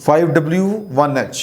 5W1H,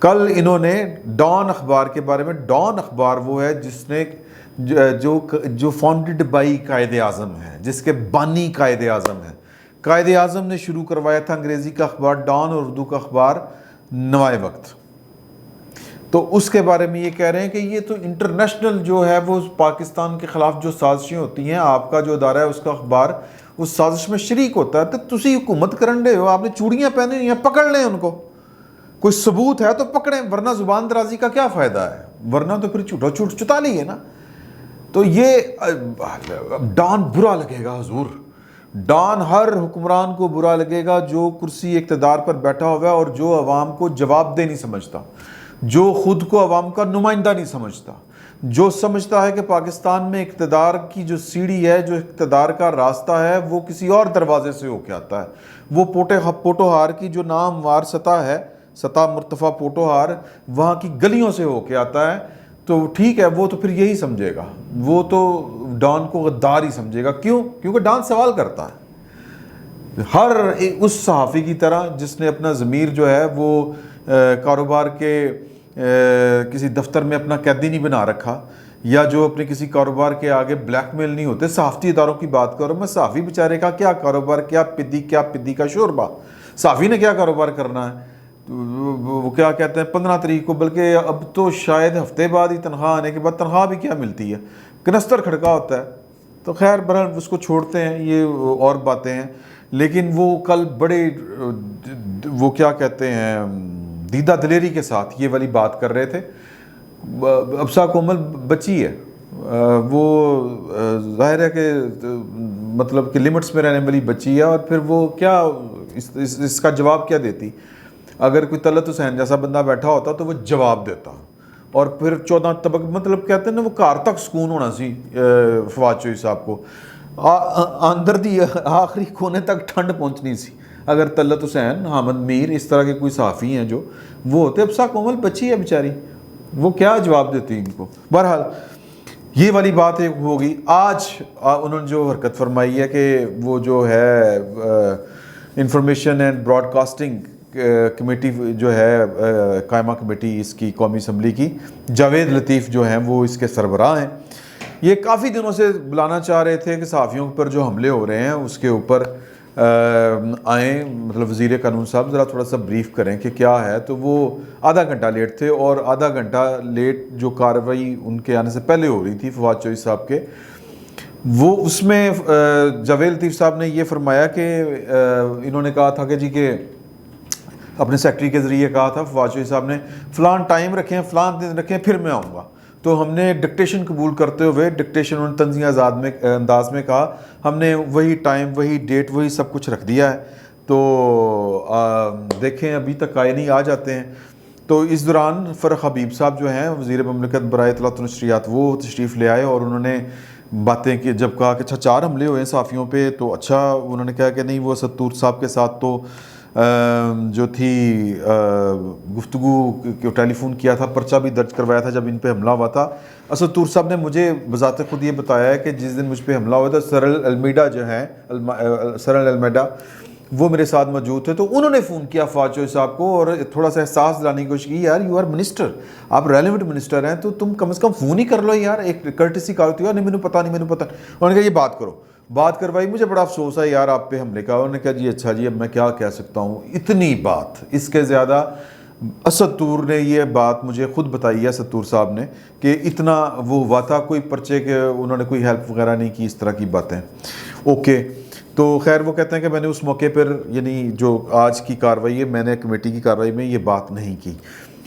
کل انہوں نے ڈان اخبار کے بارے میں، ڈان اخبار وہ ہے جس نے جو فاؤنڈڈ بائی قائد اعظم ہے، جس کے بانی قائد اعظم ہے، قائد اعظم نے شروع کروایا تھا انگریزی کا اخبار ڈان اور اردو کا اخبار نوائے وقت. تو اس کے بارے میں یہ کہہ رہے ہیں کہ یہ تو انٹرنیشنل جو ہے وہ پاکستان کے خلاف جو سازشیں ہوتی ہیں، آپ کا جو ادارہ ہے اس کا اخبار اس سازش میں شریک ہوتا ہے. تو تسی حکومت کرنڈے ہو، آپ نے چوڑیاں پہنے ہوئی ہیں، پکڑ لیں ان کو، کوئی ثبوت ہے تو پکڑیں، ورنہ زبان درازی کا کیا فائدہ ہے، ورنہ تو پھر جھوٹا جھوٹ چتا لیے نا. تو یہ ڈان برا لگے گا حضور، ڈان ہر حکمران کو برا لگے گا جو کرسی اقتدار پر بیٹھا ہوا ہے اور جو عوام کو جواب دہ نہیں سمجھتا، جو خود کو عوام کا نمائندہ نہیں سمجھتا، جو سمجھتا ہے کہ پاکستان میں اقتدار کی جو سیڑھی ہے، جو اقتدار کا راستہ ہے، وہ کسی اور دروازے سے ہو کے آتا ہے. وہ پوٹوہار کی جو ناموار سطح ہے، سطح مرتفع پوٹوہار، وہاں کی گلیوں سے ہو کے آتا ہے. تو ٹھیک ہے، وہ تو پھر یہی سمجھے گا، وہ تو ڈان کو غدار ہی سمجھے گا. کیوں؟ کیونکہ ڈان سوال کرتا ہے ہر اس صحافی کی طرح جس نے اپنا ضمیر جو ہے وہ کاروبار کے کسی دفتر میں اپنا قیدی نہیں بنا رکھا، یا جو اپنے کسی کاروبار کے آگے بلیک میل نہیں ہوتے. صحافتی اداروں کی بات کرو، میں صحافی بیچارے کا کیا کاروبار، کیا پدی کا شوربہ، صحافی نے کیا کاروبار کرنا ہے. وہ کیا کہتے ہیں 15 تاریخ کو، بلکہ اب تو شاید ہفتے بعد ہی تنخواہ آنے کے بعد، تنخواہ بھی کیا ملتی ہے، کنستر کھڑکا ہوتا ہے. تو خیر بہرحال اس کو چھوڑتے ہیں، یہ اور باتیں ہیں. لیکن وہ کل بڑے وہ کیا کہتے ہیں دیدہ دلیری کے ساتھ یہ والی بات کر رہے تھے. ابسا کومل بچی ہے، وہ ظاہر ہے کہ مطلب کہ لمٹس میں رہنے والی بچی ہے، اور پھر وہ کیا اس کا جواب کیا دیتی. اگر کوئی طلعت حسین جیسا بندہ بیٹھا ہوتا تو وہ جواب دیتا، اور پھر 14 طبق مطلب کہتے ہیں نا، وہ کار تک سکون ہونا سی فواد چوہی صاحب کو، اندر دی آخری کونے تک ٹھنڈ پہنچنی سی اگر طلعت حسین، حامد میر اس طرح کے کوئی صحافی ہیں جو وہ ہوتے. ابسا کومل بچی ہے بیچاری، وہ کیا جواب دیتی ان کو. بہرحال یہ والی بات ایک ہوگی. آج انہوں نے جو حرکت فرمائی ہے کہ وہ جو ہے information and broadcasting committee جو ہے قائمہ کمیٹی اس کی قومی اسمبلی کی، جاوید لطیف جو ہیں وہ اس کے سربراہ ہیں. یہ کافی دنوں سے بلانا چاہ رہے تھے کہ صحافیوں پر جو حملے ہو رہے ہیں اس کے اوپر آئیں، مطلب وزیر قانون صاحب ذرا تھوڑا سا بریف کریں کہ کیا ہے. تو وہ آدھا گھنٹہ لیٹ تھے، اور آدھا گھنٹہ لیٹ جو کارروائی ان کے آنے سے پہلے ہو رہی تھی فواد چوہی صاحب کے، وہ اس میں جاوید لطیف صاحب نے یہ فرمایا کہ انہوں نے کہا تھا کہ جی کہ اپنے سیکٹری کے ذریعے کہا تھا فواد چوہی صاحب نے فلان ٹائم رکھیں، فلان دن رکھیں، پھر میں آؤں گا. تو ہم نے ڈکٹیشن قبول کرتے ہوئے، ڈکٹیشن انہوں نے تنزیہ آزاد میں انداز میں کہا، ہم نے وہی ٹائم، وہی ڈیٹ، وہی سب کچھ رکھ دیا ہے. تو دیکھیں ابھی تک آئے نہیں، آ جاتے ہیں. تو اس دوران فرق حبیب صاحب جو ہیں وزیر مملکت برائے اطلاعات و نشریات، وہ تشریف لے آئے، اور انہوں نے باتیں کی. جب کہا کہ اچھا 4 حملے ہوئے ہیں صحافیوں پہ، تو اچھا انہوں نے کہا کہ نہیں، وہ اسد طور صاحب کے ساتھ تو جو تھی گفتگو ٹیلی فون کیا تھا، پرچہ بھی درج کروایا تھا جب ان پہ حملہ ہوا تھا. اسد طور صاحب نے مجھے بذات خود یہ بتایا ہے کہ جس دن مجھ پہ حملہ ہوا تھا، سرل المیڈا جو ہیں، سرل المیڈا، وہ میرے ساتھ موجود تھے. تو انہوں نے فون کیا فواد چوہی صاحب کو اور تھوڑا سا احساس دلانے کی کوشش کی، یار یو آر منسٹر، آپ ریلیونٹ منسٹر ہیں، تو تم کم از کم فون ہی کر لو یار، ایک کرٹسی کار ہوتی ہے. نہیں، مجھے پتا نہیں. انہوں نے کہا یہ بات کرو، بات کروائی. مجھے بڑا افسوس ہے یار آپ پہ حملے کا. انہوں نے کہا جی اچھا جی، اب میں کیا کہہ سکتا ہوں. اتنی بات، اس کے زیادہ اسد طور نے یہ بات مجھے خود بتائی ہے، اسد طور صاحب نے، کہ اتنا وہ ہوا تھا، کوئی پرچے کے انہوں نے کوئی ہیلپ وغیرہ نہیں کی، اس طرح کی باتیں. اوکے. تو خیر وہ کہتے ہیں کہ میں نے اس موقع پر، یعنی جو آج کی کارروائی ہے، میں نے کمیٹی کی کارروائی میں یہ بات نہیں کی.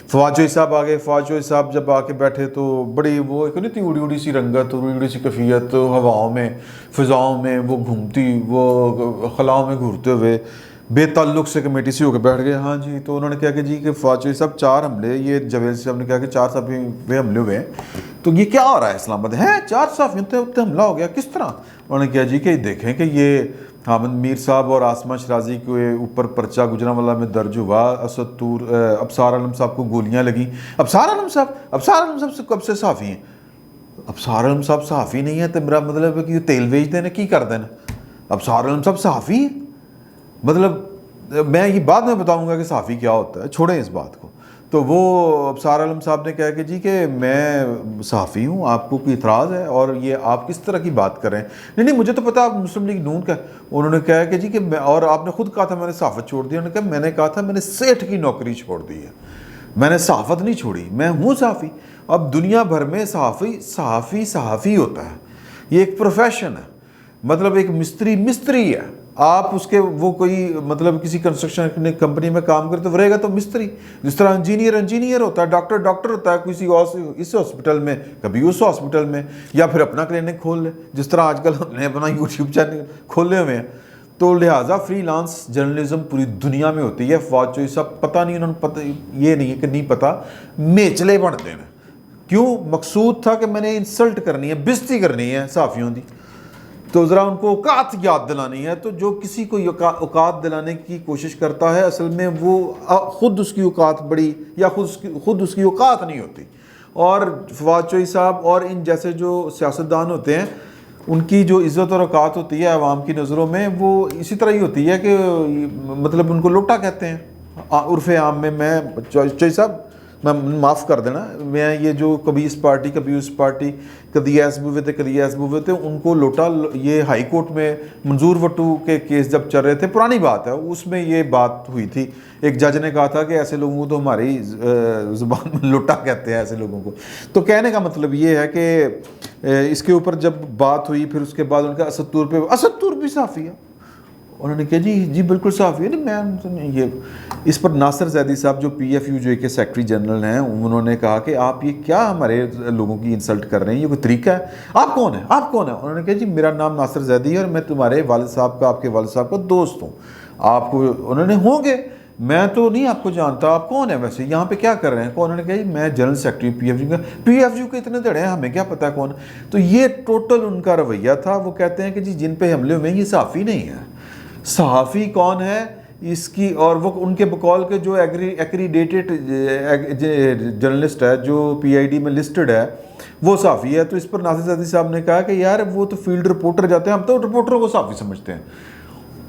فواد چوہی صاحب آ گئے. فواد چوہی صاحب جب آ کے بیٹھے تو بڑی وہ ایک نہیں تھی اڑی اڑی سی رنگت، اڑی اڑی سی کیفیت، ہواؤں میں، فضاؤں میں وہ گھومتی، وہ خلاؤں میں گھورتے ہوئے بے تعلق سے کمیٹی سے ہو کے بیٹھ گئے. ہاں جی. تو انہوں نے کہا کہ جی کہ فواد چوہی صاحب 4 حملے، یہ جاوید صاحب نے کہا کہ 4 صحافی حملے ہوئے ہیں، تو یہ کیا ہو رہا ہے اسلام آباد ہے 4 صحافیوں پہ حملہ ہو گیا، کس طرح؟ انہوں نے کہا جی کہ دیکھیں کہ یہ حامد میر صاحب اور آسمہ شرازی کے اوپر پرچہ گجرانوالہ میں درج ہوا. اسد طور، ابصار عالم صاحب کو گولیاں لگیں. ابصار عالم صاحب سے کب سے صحافی ہیں؟ ابصار عالم صاحب صحافی نہیں ہے تو میرا مطلب ہے کہ یہ تیل بیچ دینا کی کر دینا. ابصار عالم صاحب صحافی ہیں؟ مطلب میں یہ بعد میں بتاؤں گا کہ صحافی کیا ہوتا ہے، چھوڑیں اس بات کو. تو وہ ابصار عالم صاحب نے کہا کہ جی کہ میں صحافی ہوں، آپ کو کوئی اعتراض ہے اور یہ آپ کس طرح کی بات کر رہے ہیں؟ نہیں مجھے تو پتا آپ مسلم لیگ نون کا ہے۔ انہوں نے کہا کہ جی کہ اور آپ نے خود کہا تھا میں نے صحافت چھوڑ دی۔ انہوں نے کہا میں نے کہا تھا میں نے سیٹھ کی نوکری چھوڑ دی ہے، میں نے صحافت نہیں چھوڑی، میں ہوں صحافی۔ اب دنیا بھر میں صحافی ہوتا ہے، یہ ایک پروفیشن ہے، مطلب ایک مستری ہے۔ آپ اس کے وہ کوئی مطلب کسی کنسٹرکشن کمپنی میں کام کرتے تو رہے گا تو مستری، جس طرح انجینئر ہوتا ہے، ڈاکٹر ہوتا ہے کسی اس ہاسپٹل میں کبھی اس ہاسپٹل میں، یا پھر اپنا کلینک کھول لے، جس طرح آج کل ہم نے اپنا یوٹیوب چینل کھولے ہوئے ہیں۔ تو لہٰذا فری لانس جرنلزم پوری دنیا میں ہوتی ہے۔ فواد چوہی صاحب پتہ نہیں انہوں نے پتہ یہ نہیں ہے کہ نہیں پتہ، میچلے بن دینا کیوں؟ مقصود تھا کہ میں نے انسلٹ کرنی ہے، بےزتی کرنی ہے صحافیوں دی، تو ذرا ان کو اوقات یاد دلانی ہے۔ تو جو کسی کو اوقات دلانے کی کوشش کرتا ہے اصل میں وہ خود اس کی اوقات بڑی یا خود اس کی اوقات نہیں ہوتی۔ اور فواد چوہی صاحب اور ان جیسے جو سیاستدان ہوتے ہیں ان کی جو عزت اور اوقات ہوتی ہے عوام کی نظروں میں وہ اسی طرح ہی ہوتی ہے کہ مطلب ان کو لوٹا کہتے ہیں عرف عام میں۔ میں چوہی صاحب میں معاف کر دینا، میں یہ جو کبھی اس پارٹی کبھی اس پارٹی، کدی ایس بوے تھے ان کو لوٹا۔ یہ ہائی کورٹ میں منظور وٹو کے کیس جب چل رہے تھے، پرانی بات ہے، اس میں یہ بات ہوئی تھی، ایک جج نے کہا تھا کہ ایسے لوگوں کو تو ہماری زبان میں لوٹا کہتے ہیں ایسے لوگوں کو۔ تو کہنے کا مطلب یہ ہے کہ اس کے اوپر جب بات ہوئی پھر اس کے بعد ان کا اسد طور بھی صحافی ہے۔ انہوں نے کہا جی بالکل صحافی ہے۔ نہیں میں یہ اس پر ناصر زیدی صاحب جو پی ایف یو جو کے سیکرٹری جنرل ہیں انہوں نے کہا کہ آپ یہ کیا ہمارے لوگوں کی انسلٹ کر رہے ہیں، یہ کوئی طریقہ ہے؟ آپ کون ہیں؟ انہوں نے کہا جی میرا نام ناصر زیدی ہے اور میں تمہارے والد صاحب کا، آپ کے والد صاحب کا دوست ہوں۔ آپ کو انہوں نے ہوں گے، میں تو نہیں آپ کو جانتا، آپ کون ہیں ویسے، یہاں پہ کیا کر رہے ہیں؟ انہوں نے کہا جی میں general secretary P if you کے اتنے دڑے ہیں، ہمیں کیا پتہ ہے کون۔ تو یہ ٹوٹل ان کا رویہ تھا۔ وہ کہتے ہیں کہ جی جن پہ حملے ہوئے یہ صحافی نہیں ہے۔ صحافی کون ہے اس کی، اور وہ ان کے بقول کے جو ایکریڈیٹڈ جرنلسٹ ہے جو پی آئی ڈی میں لسٹڈ ہے وہ صحافی ہے۔ تو اس پر ناصر زیدی صاحب نے کہا کہ یار وہ تو فیلڈ رپورٹر جاتے ہیں، ہم تو رپورٹروں کو صحافی سمجھتے ہیں۔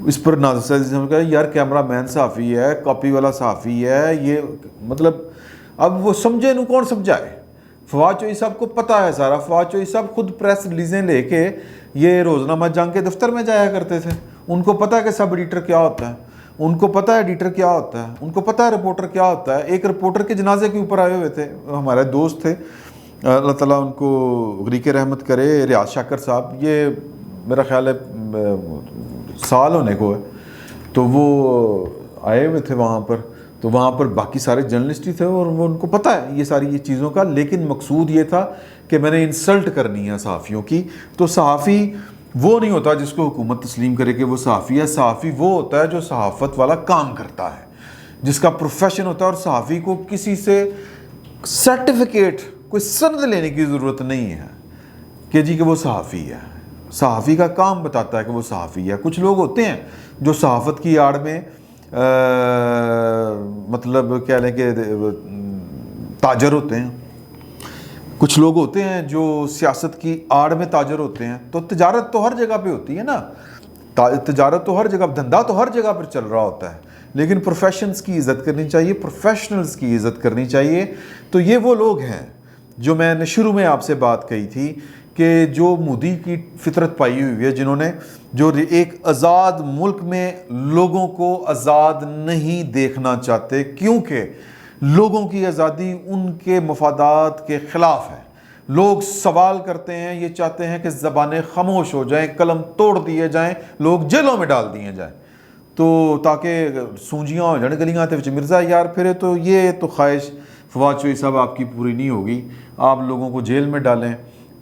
اس پر ناصر زیدی صاحب نے کہا یار کیمرہ مین صحافی ہے، کاپی والا صحافی ہے، یہ مطلب اب وہ سمجھے نو کون سمجھائے۔ فواد چوہی صاحب کو پتہ ہے سارا۔ فواد چوہی صاحب خود پریس ریلیزیں لے کے یہ روزنامہ جنگ کے دفتر میں جایا کرتے تھے۔ ان کو پتہ ہے کہ سب ایڈیٹر کیا ہوتا ہے، ان کو پتہ ہے ایڈیٹر کیا ہوتا ہے، ان کو پتہ ہے رپورٹر کیا ہوتا ہے۔ ایک رپورٹر کے جنازے کے اوپر آئے ہوئے تھے، ہمارے دوست تھے، اللہ تعالیٰ ان کو غریق رحمت کرے، ریاض شاکر صاحب، یہ میرا خیال ہے سال ہونے کو ہے، تو وہ آئے ہوئے تھے وہاں پر۔ تو وہاں پر باقی سارے جرنلسٹ ہی تھے اور وہ ان کو پتہ ہے یہ ساری چیزوں کا، لیکن مقصود یہ تھا کہ میں نے انسلٹ کرنی ہے صحافیوں کی۔ تو صحافی وہ نہیں ہوتا جس کو حکومت تسلیم کرے کہ وہ صحافی ہے۔ صحافی وہ ہوتا ہے جو صحافت والا کام کرتا ہے، جس کا پروفیشن ہوتا ہے، اور صحافی کو کسی سے سرٹیفکیٹ، کوئی سند لینے کی ضرورت نہیں ہے کہ جی کہ وہ صحافی ہے۔ صحافی کا کام بتاتا ہے کہ وہ صحافی ہے۔ کچھ لوگ ہوتے ہیں جو صحافت کی آڑ میں مطلب کہہ لیں کہ تاجر ہوتے ہیں، کچھ لوگ ہوتے ہیں جو سیاست کی آڑ میں تاجر ہوتے ہیں۔ تو تجارت تو ہر جگہ پہ ہوتی ہے نا، تجارت تو ہر جگہ، دھندا تو ہر جگہ پر چل رہا ہوتا ہے، لیکن پروفیشنز کی عزت کرنی چاہیے، پروفیشنلز کی عزت کرنی چاہیے۔ تو یہ وہ لوگ ہیں جو میں نے شروع میں آپ سے بات کہی تھی کہ جو مودی کی فطرت پائی ہوئی ہے، جنہوں نے جو ایک آزاد ملک میں لوگوں کو آزاد نہیں دیکھنا چاہتے، کیونکہ لوگوں کی آزادی ان کے مفادات کے خلاف ہے۔ لوگ سوال کرتے ہیں، یہ چاہتے ہیں کہ زبانیں خاموش ہو جائیں، قلم توڑ دیے جائیں، لوگ جیلوں میں ڈال دیے جائیں، تو تاکہ سونجیاں ہو جائیں گلیاں تے وچ مرزا یار پھرے۔ تو یہ تو خواہش فواد چوہی صاحب آپ کی پوری نہیں ہوگی۔ آپ لوگوں کو جیل میں ڈالیں،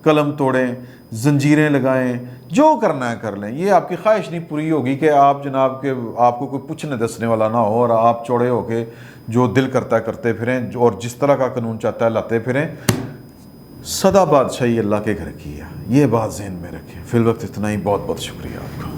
قلم توڑیں، زنجیریں لگائیں، جو کرنا ہے کر لیں، یہ آپ کی خواہش نہیں پوری ہوگی کہ آپ جناب کے آپ کو کوئی پوچھنے دسنے والا نہ ہو اور آپ چوڑے ہو کے جو دل کرتا ہے کرتے پھریں اور جس طرح کا قانون چاہتا ہے لاتے پھریں۔ سدا بادشاہی اللہ کے گھر کی ہے، یہ بات ذہن میں رکھیں۔ فی الوقت اتنا ہی، بہت بہت شکریہ آپ کا۔